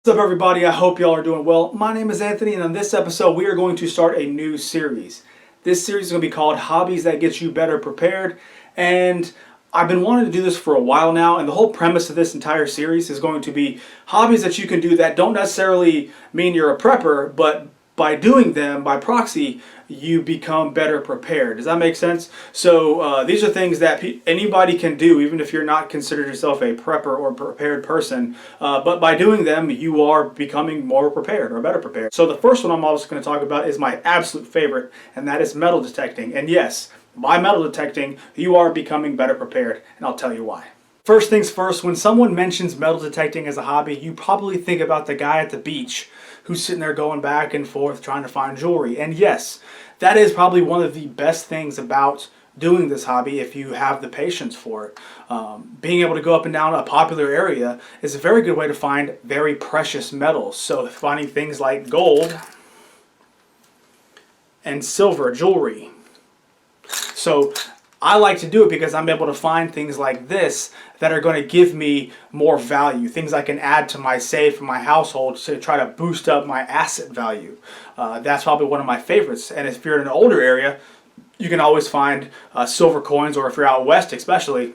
What's up, everybody? I hope y'all are doing well. My name is Anthony, and on this episode we are going to start a new series. This series is going to be called Hobbies That Get You Better Prepared, and I've been wanting to do this for a while now, and the whole premise of this entire series is going to be hobbies that you can do that don't necessarily mean you're a prepper, but by doing them, by proxy, you become better prepared. Does that make sense? So these are things that anybody can do, even if you're not considered yourself a prepper or prepared person. But by doing them, you are becoming more prepared or better prepared. So the first one I'm also going to talk about is my absolute favorite, and that is metal detecting. And yes, by metal detecting, you are becoming better prepared, and I'll tell you why. First things first, when someone mentions metal detecting as a hobby, you probably think about the guy at the beach who's sitting there going back and forth trying to find jewelry. And yes, that is probably one of the best things about doing this hobby if you have the patience for it. Being able to go up and down a popular area is a very good way to find very precious metals. So finding things like gold and silver jewelry. So I like to do it because I'm able to find things like this that are going to give me more value, things I can add to my safe and my household to try to boost up my asset value. That's probably one of my favorites. And if you're in an older area, you can always find silver coins, or if you're out west especially,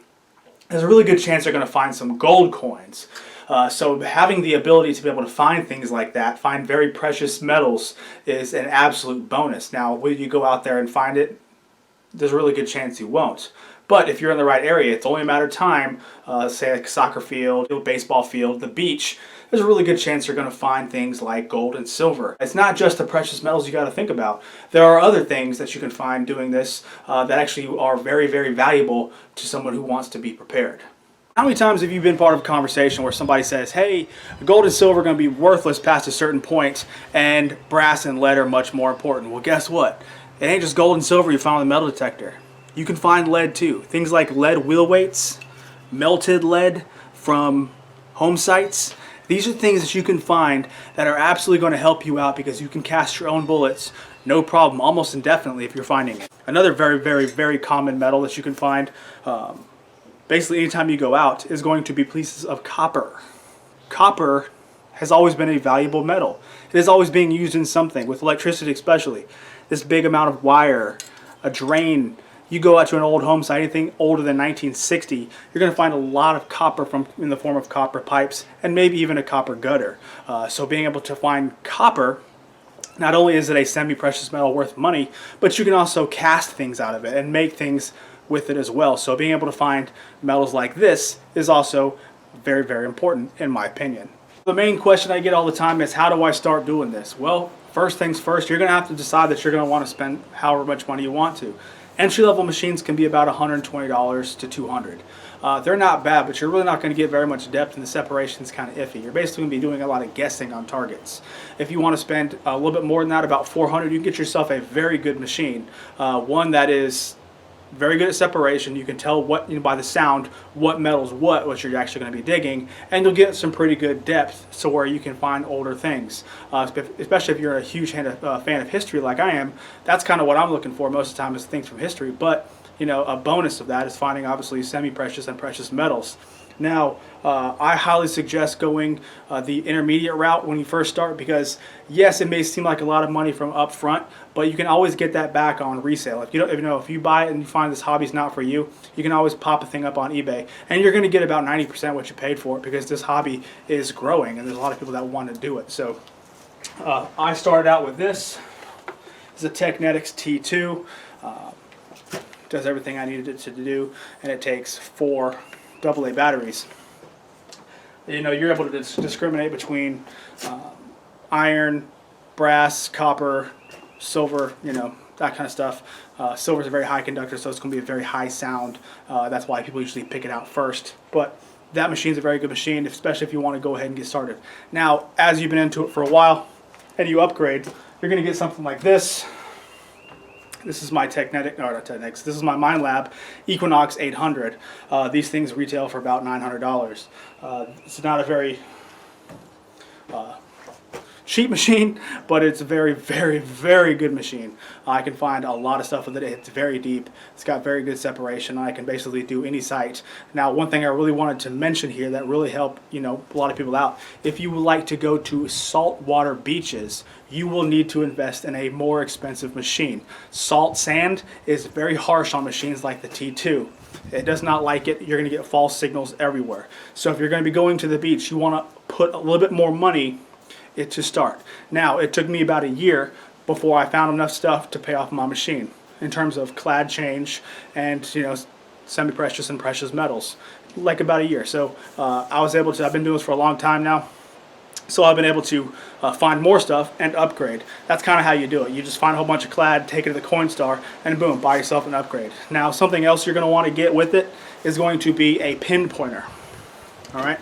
there's a really good chance you're going to find some gold coins. So having the ability to be able to find things like that, find very precious metals, is an absolute bonus. Now, will you go out there and find it? There's a really good chance you won't. But if you're in the right area, it's only a matter of time, say like a soccer field, a baseball field, the beach, there's a really good chance you're going to find things like gold and silver. It's not just the precious metals you got to think about. There are other things that you can find doing this that actually are very, very valuable to someone who wants to be prepared. How many times have you been part of a conversation where somebody says, hey, gold and silver are going to be worthless past a certain point, and brass and lead are much more important? Well, guess what? It ain't just gold and silver you find with a metal detector. You can find lead too. Things like lead wheel weights, melted lead from home sites. These are things that you can find that are absolutely going to help you out because you can cast your own bullets, no problem, almost indefinitely if you're finding it. Another very, very, very common metal that you can find, basically anytime you go out, is going to be pieces of copper. Copper has always been a valuable metal. It is always being used in something, with electricity especially. This big amount of wire, a drain. You go out to an old home site, anything older than 1960, you're going to find a lot of copper in the form of copper pipes and maybe even a copper gutter. So being able to find copper, not only is it a semi-precious metal worth money, but you can also cast things out of it and make things with it as well. So being able to find metals like this is also very, very important in my opinion. The main question I get all the time is, how do I start doing this? Well, first things first, you're going to have to decide that you're going to want to spend however much money you want to. Entry-level machines can be about $120 to $200. They're not bad, but you're really not going to get very much depth, and the separation's kind of iffy. You're basically going to be doing a lot of guessing on targets. If you want to spend a little bit more than that, about $400, you can get yourself a very good machine. One that is very good at separation. You can tell by the sound what metal's what you're actually going to be digging, and you'll get some pretty good depth so where you can find older things. Especially if you're a huge fan of history like I am, that's kind of what I'm looking for most of the time, is things from history. But a bonus of that is finding obviously semi-precious and precious metals. Now, I highly suggest going the intermediate route when you first start, because yes, it may seem like a lot of money from up front, but you can always get that back on resale. If you buy it and you find this hobby's not for you, you can always pop a thing up on eBay, and you're going to get about 90% what you paid for it, because this hobby is growing and there's a lot of people that want to do it. So I started out with this. It's a Technetics T2. Does everything I needed it to do, and it takes 4 AA batteries. You're able to discriminate between iron, brass, copper, silver, that kind of stuff. Silver is a very high conductor, so it's going to be a very high sound. That's why people usually pick it out first. But that machine's a very good machine, especially if you want to go ahead and get started. Now, as you've been into it for a while and you upgrade, you're going to get something like this. This is my this is my MineLab Equinox 800. These things retail for about $900. It's not a very cheap machine, but it's a very, very, very good machine. I can find a lot of stuff with it. It's very deep. It's got very good separation. I can basically do any site. Now, one thing I really wanted to mention here that really helped, a lot of people out. If you would like to go to saltwater beaches, you will need to invest in a more expensive machine. Salt sand is very harsh on machines like the T2. It does not like it. You're going to get false signals everywhere. So if you're going to be going to the beach, you want to put a little bit more money to start. Now, it took me about a year before I found enough stuff to pay off my machine in terms of clad change and semi-precious and precious metals, like about a year. So I've been doing this for a long time now, so I've been able to find more stuff and upgrade. That's kind of how you do it. You just find a whole bunch of clad, take it to the Coinstar, and boom, buy yourself an upgrade. Now, something else you're going to want to get with it is going to be a pinpointer. All right.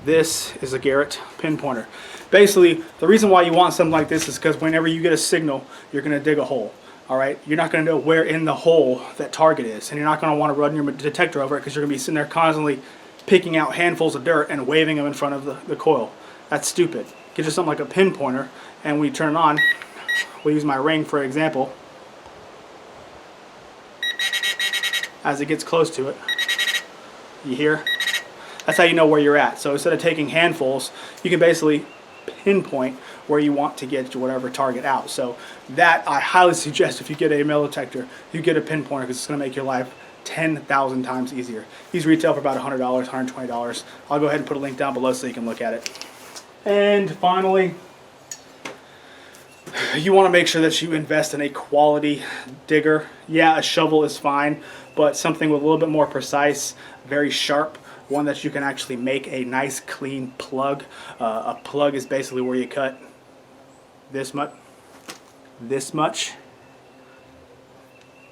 This is a Garrett pinpointer. Basically, the reason why you want something like this is because whenever you get a signal, you're going to dig a hole. All right, you're not going to know where in the hole that target is, and you're not going to want to run your detector over it because you're going to be sitting there constantly picking out handfuls of dirt and waving them in front of the coil. That's stupid. Get you something like a pinpointer, and when you turn it on, we'll use my ring for example. As it gets close to it, you hear? That's how you know where you're at. So instead of taking handfuls, you can basically pinpoint where you want to get whatever target out. So that I highly suggest if you get a metal detector, you get a pinpointer because it's going to make your life 10,000 times easier. These retail for about $100, $120. I'll go ahead and put a link down below so you can look at it. And finally, you want to make sure that you invest in a quality digger. Yeah, a shovel is fine, but something with a little bit more precise, very sharp, one that you can actually make a nice clean plug. A plug is basically where you cut this much,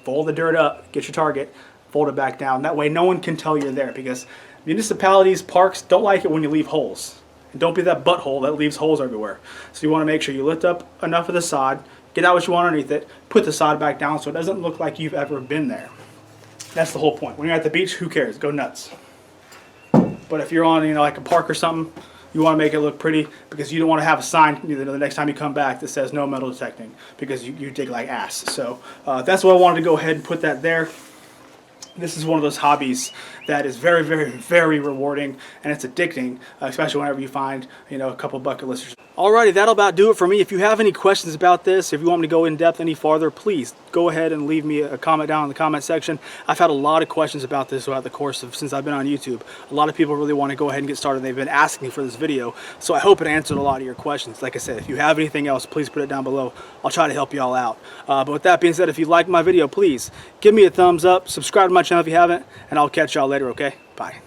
fold the dirt up, get your target, fold it back down. That way no one can tell you're there, because municipalities, parks don't like it when you leave holes. And don't be that butthole that leaves holes everywhere. So you want to make sure you lift up enough of the sod, get out what you want underneath it, put the sod back down so it doesn't look like you've ever been there. That's the whole point. When you're at the beach, who cares? Go nuts. But if you're on, like a park or something, you want to make it look pretty, because you don't want to have a sign the next time you come back that says no metal detecting, because you dig like ass. So that's why I wanted to go ahead and put that there. This is one of those hobbies that is very, very, very rewarding, and it's addicting, especially whenever you find, a couple bucket listers. Alrighty, that'll about do it for me. If you have any questions about this, if you want me to go in depth any farther, please go ahead and leave me a comment down in the comment section. I've had a lot of questions about this throughout the course of since I've been on YouTube. A lot of people really want to go ahead and get started. They've been asking me for this video, so I hope it answered a lot of your questions. Like I said, if you have anything else, please put it down below. I'll try to help you all out. But with that being said, if you liked my video, please give me a thumbs up, subscribe to my channel if you haven't, and I'll catch y'all later, okay? Bye.